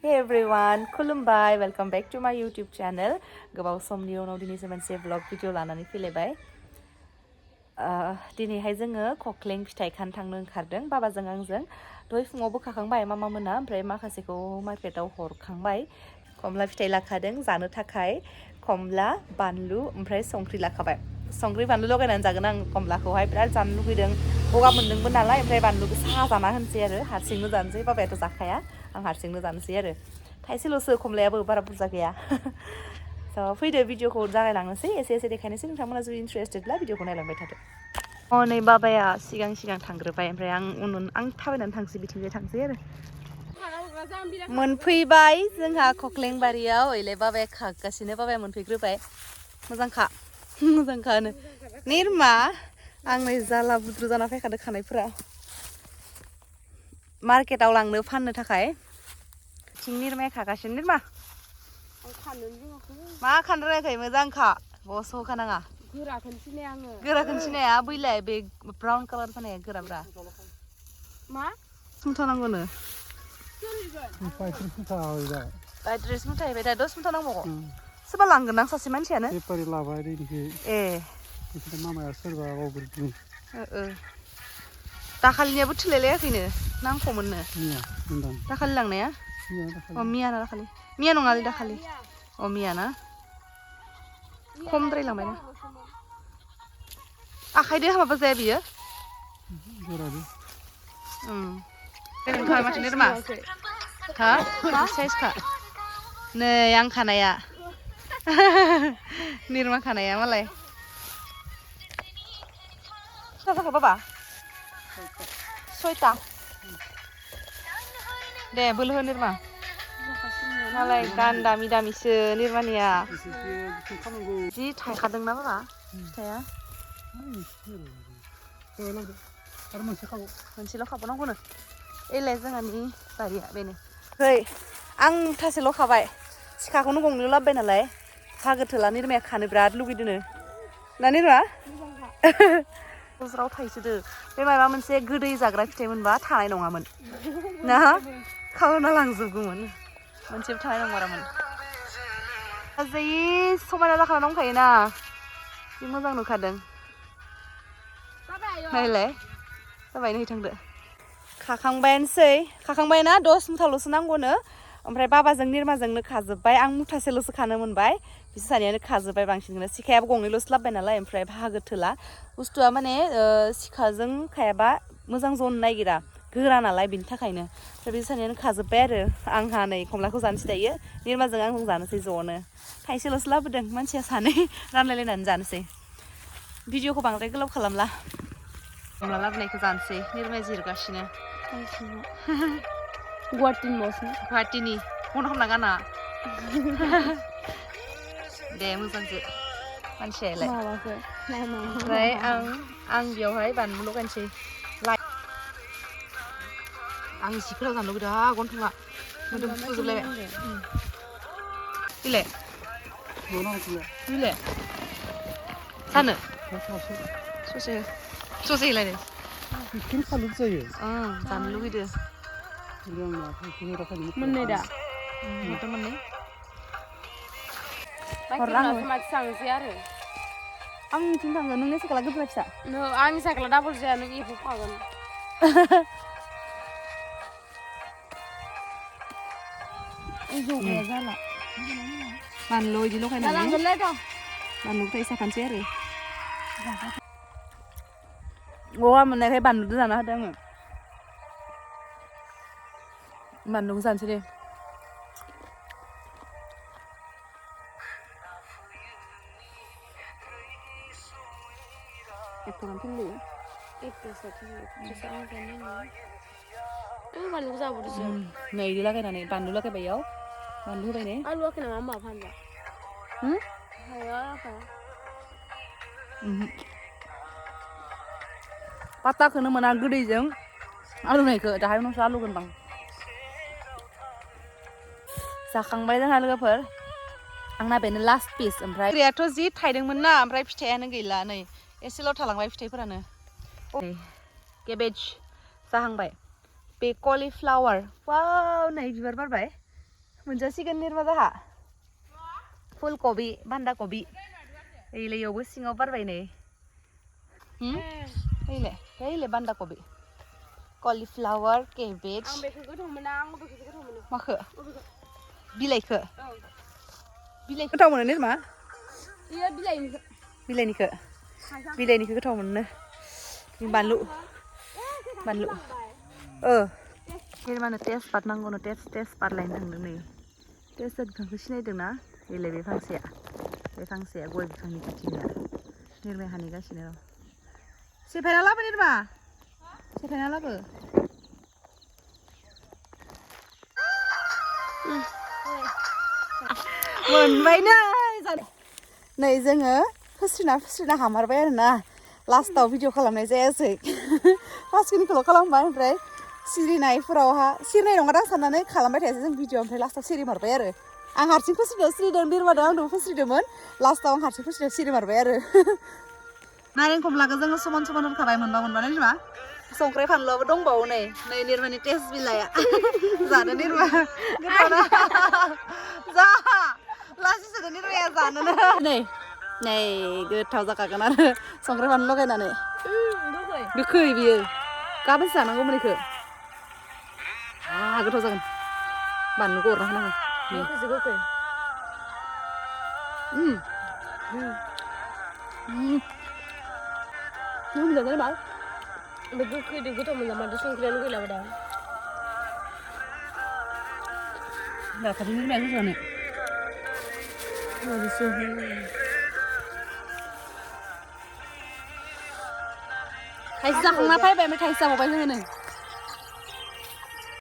Hey everyone, खुलुमबाय, welcome back to my YouTube channel. गोबाव समनि उनाव दिनैसो मोनसे vlog भिडिअ लानानै फैलायबाय। दिनैहाय जोङो खख्लें फिथाइ खानो थांनो ओंखारदों बाबाजों आंजों। दहाय फुङावबो खाखांबाय मामा मोना, ओमफ्राय माखासेखौ मार्केटाव हरखांबाय। खमला फिथाइ लाखादों जानो थाखाय, खमला, बानलु, ओमफ्राय संख्रि लाखाबाय। संख्रि बानलु लगायनानै जागोन आं खमलाखौहाय बिराद जानो लुगैदों। गगा मोनदोंमोन नालाय, ओमफ्राय बानलुखौ साहा जाना होनोसै आरो हारसिंनो जानोसै, बाबायाथ' जाखाया। आं हारसिंनो जानोसै आरो थाइसेल'सो खमलायाबो बारा बुरजा गैया। स' फैदो भिडिअखौ जागायलांनोसै, एसे देखायनोसै। नोंथांमोना जुदि इन्टारेस्टेडब्ला भिडिअखौ नायलांबाय थादो। नै बाबाया सिगां थांग्रोबाय, ओमफ्राय आं थाबायनानै थांसै, बिथिंजाय थांसै आरो मोनफैबाय जोंहा खख्लेंबारियाव। ओइलाय बाबाया खागासिनो, बाबाया मोनफैग्रोबाय। मोजांखा होनो निरमा। आं नै जाला बुद्रु जाना फैखादो खानायफोरा। मार्केटाव लांनो फाननो थाखाय थिं निरमाया खागासिनो। निरमा मा खानो रोङाखै? मोजांखा, बस' होखानाङा। गोराखौनो सिनाया बैलाय बे ब्राउन कालार जानाया गोराब्रा। मा सुंथानांगौनो? ड्रेस मुथाहैबाय दा 10 मुथा नांबावगौ। सोरबा लांगोन आं सासे मानसियानो बेपारि लाबाय ए मामाया सोरबा बावग्रोदों। दाखालिनियाबो थोलायलायाखैनो, नांगौमोननो दाखालि लांनाया। मिया ना दाखालि? मिया नङालै दाखालि। मिया ना? खमद्राय लांबाय ना? आखाइदो हाबाबो जाया बियो। माथो निरमा हा साइजखा नै आं खानाया। निरमा खानाया मालाय जाखो बाबा 6टा। दे बोलो हो निरमा। मालाय गान दामि दामिसो निरमानिया। जि थायखादोंना बाबा फिथाइया। मोनसेल' खाबावनांगौनो। एलाय जोंहानि बारिया बेनो। आं मुथासेल' खाबाय, सिखाखौनो गंनैल' लाबोबाय नालाय। भागोथोला निरमाया खानो बिराद लुगैदोंनो ना निरमा? ज्राव थाइसोदो। बे माबा मोनसे गोदै जाग्रा फिथाइ मोनबा थानाय नङामोन ना, खावना लांजोबगौमोन। मोनसेबो थानाय नंमारामोन। जि समायना जाखाना दंखायोना, जि मोजां नुखादों। नायलाय जाबाय नै थांदो। खाखांबाय ना 10 मुथाल'सो नांगौनो। ओमफ्राय बाबाजों निरमाजोंनो खाजोब्बाय, आं मुथासेल'सो खानो मोनबाय। बिसोर सानैयानो खाजोब्बाय बांसिनखौनो। सिखायाबो गंनैल'सो लाबोबाय नालाय, ओमफ्राय भागो थोला। बुस्थुआ माने सिखाजों खायाबा मोजां जनो नागिरा, गोरा नालाय, बिनि थाखायनो। ओमफ्राय बिसोर सानैयानो खाजोब्बाय आरो आंहा नै खमलाखौ जानोसै दायो, निरमाजों आंजों जानोसै ज'नो। थाइसेल'सो लाबोदों, मानसिया सानै रानलायलायनानै जानोसै। भिडिअखौ बांद्राय गोलाव खालामला, खमला लाबोनायखौ जानोसै। निरमाया जिरगासिनो। गुवाहाटीनि बन्द खालामना गाना। दे मोजांसो मानसियालाय। ओमफ्राय आं बेयावहाय बानलु लगायनोसै। आं जिफोराव जानो लुगैदों गन्थंआ मोदोम फुजोबलायबाय। बिलाय जानो ससे होलायदो। जानो लुगैदो। मोननै दा? मोननै आं मिथिं थांगोन। नोंनि साइकेला गिदिर ना फिसा? आंनि साइकेला डाबल जाया, नों एफबखागोन। जगाया जाला। बानलु बिदि लगायनानै बानलुखौ एसे साखानोसै आरो गगा मोननायखाय बानलुजों जाना होदों आङो। बानलुखौ जानोसै दे। बानलुखौ जाबावदोसो नै बिदि लागायनानै बानलु लागायबाय इयाव बानलु होबाय ने। आलु होआखै नामा होमबा फानजा? पात्ताखौनो मोना गोदैजों आलुनायखौ। दाहाय उनावसो आलुगोन बां। जाखांबाय जोंहा लोगोफोर। आंना बेनो लास्ट पिस। ओमफ्राय ओंख्रियाथ' जि थायदोंमोन ना, ओमफ्राय फिथाइयानो गैला। नै एसेल' थालांबाय फिथाइफोरानो। केबेज जाहांबाय। बे कलिफ्लावार, वाव नै बिबार बारबाय। मोनजासिगोन निर्मा जाहा फुलकबि बान्दा कबि ओइलायावबो सिङाव बारबाय नै ओइले बान्दा कबि कलिफ्लावर केबेज आं बेखौ गोथाव मोना आं बेखौसो गोथाव मोनो माखो बिलाइखो गोथाव मोनो निर्मा इयो बिलाइनिखो गोथाव मोनो बानलु निर्मानो तेजपात नांगौनो तेजपात लायनो थांदों नै तेजपात बिफांखौ सिनायदोंना बेलाय बे फांसेया गय बिफांनि खाथिनिया निर्माया हानहैगासिनो र' सेफायना लाबो निर्मा सेफायना लाबो मोनबाय नै जोङो फोस्रिना हामारबाय आरोना लास्टाव भिडिअ खालामनाय जायासै फार्स्टखिनिखौल' खालामबाय ओमफ्राय सिरिनायफोरावहा सिरिनाय नङा दां साननानै खालामबाय थायासै जों भिडिअ ओमफ्राय लास्टाव सिरिमारबाय आरो आं हारसिं सिरिदों बिरमादों आंबो फोस्रिदोंमोन लास्टाव आं हारसिं फोस्रिनायाव सिरिमारबाय आरो नारें खमलाखौ जोङो समान होनखाबाय मोनबानो निर्मा संख्रि फानलुआबो दंबावो नै निर्मानि टेस्ट बिलाइआ जानो निर्मा गोथावना जा लासिसोदो निर्माया जानोनो नै गोथाव जाखागोन आरो संख्रि फानलु लगायनानै गोखै बियो गाबोनसो जानांगौमोन बेखौ गोथाव जागोन बानलुखौ हरना होनांगौ गोखै मोनजादों नामा बे गोखैदो गोथाव मोनजामारदो संख्रियानो गैलाबा दा जाखादों निर्माया गोथावानो थाइसे जाखांना फैबाय ओमफ्राय थाइसे जाबावबाय जोङो